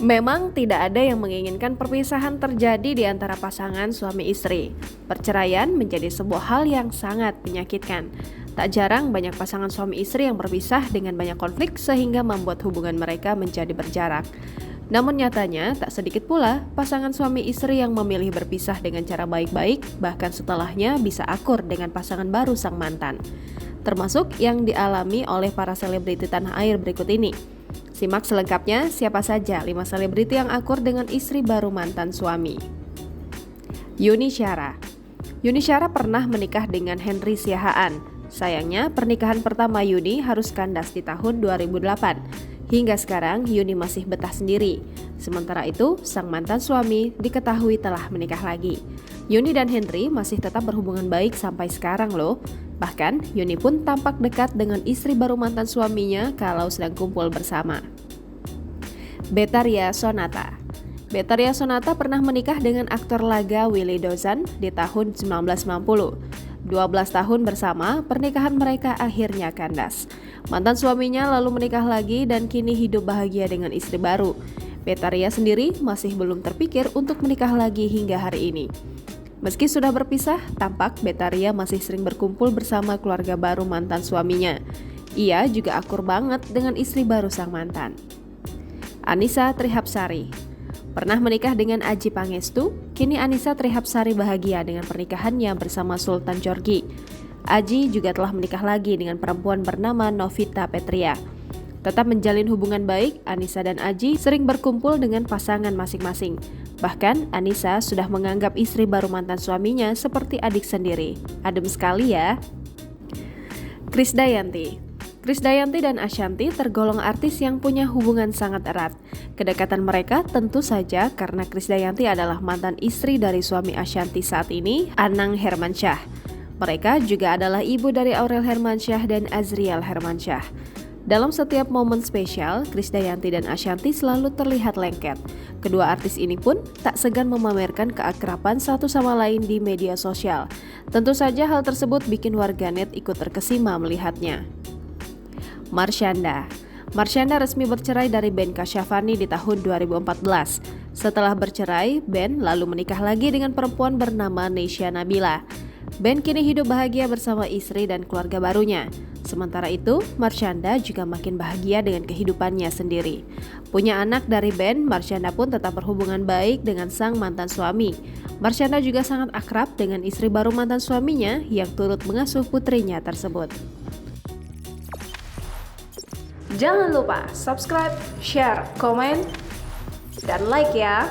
Memang tidak ada yang menginginkan perpisahan terjadi di antara pasangan suami istri. Perceraian menjadi sebuah hal yang sangat menyakitkan. Tak jarang banyak pasangan suami istri yang berpisah dengan banyak konflik sehingga membuat hubungan mereka menjadi berjarak. Namun nyatanya tak sedikit pula pasangan suami istri yang memilih berpisah dengan cara baik-baik, bahkan setelahnya bisa akur dengan pasangan baru sang mantan. Termasuk yang dialami oleh para selebriti tanah air berikut ini. Simak selengkapnya siapa saja 5 selebriti yang akur dengan istri baru mantan suami. Yuni Syara. Yuni Syara pernah menikah dengan Henry Siahaan. Sayangnya pernikahan pertama Yuni harus kandas di tahun 2008. Hingga sekarang Yuni masih betah sendiri. Sementara itu sang mantan suami diketahui telah menikah lagi. Yuni dan Henry masih tetap berhubungan baik sampai sekarang loh. Bahkan Yuni pun tampak dekat dengan istri baru mantan suaminya kalau sedang kumpul bersama. Betharia Sonata. Betharia Sonata pernah menikah dengan aktor laga Willy Dozan di tahun 1990. 12 tahun bersama, pernikahan mereka akhirnya kandas. Mantan suaminya lalu menikah lagi dan kini hidup bahagia dengan istri baru. Betharia sendiri masih belum terpikir untuk menikah lagi hingga hari ini. Meski sudah berpisah, tampak Betharia masih sering berkumpul bersama keluarga baru mantan suaminya. Ia juga akur banget dengan istri baru sang mantan. Annisa Trihapsari. Pernah menikah dengan Adjie Pangestu, kini Annisa Trihapsari bahagia dengan pernikahannya bersama Sultan Djorghi. Adjie juga telah menikah lagi dengan perempuan bernama Novita Petria. Tetap menjalin hubungan baik, Annisa dan Adjie sering berkumpul dengan pasangan masing-masing. Bahkan Annisa sudah menganggap istri baru mantan suaminya seperti adik sendiri. Adem sekali ya. Krisdayanti. Krisdayanti dan Ashanty tergolong artis yang punya hubungan sangat erat. Kedekatan mereka tentu saja karena Krisdayanti adalah mantan istri dari suami Ashanty saat ini, Anang Hermansyah. Mereka juga adalah ibu dari Aurel Hermansyah dan Azriel Hermansyah. Dalam setiap momen spesial, Krisdayanti dan Ashanty selalu terlihat lengket. Kedua artis ini pun tak segan memamerkan keakraban satu sama lain di media sosial. Tentu saja hal tersebut bikin warganet ikut terkesima melihatnya. Marshanda. Marshanda resmi bercerai dari Ben Kasyafani di tahun 2014. Setelah bercerai, Ben lalu menikah lagi dengan perempuan bernama Nesya Nabila. Ben kini hidup bahagia bersama istri dan keluarga barunya. Sementara itu, Marshanda juga makin bahagia dengan kehidupannya sendiri. Punya anak dari Ben, Marshanda pun tetap berhubungan baik dengan sang mantan suami. Marshanda juga sangat akrab dengan istri baru mantan suaminya yang turut mengasuh putrinya tersebut. Jangan lupa subscribe, share, komen, dan like ya!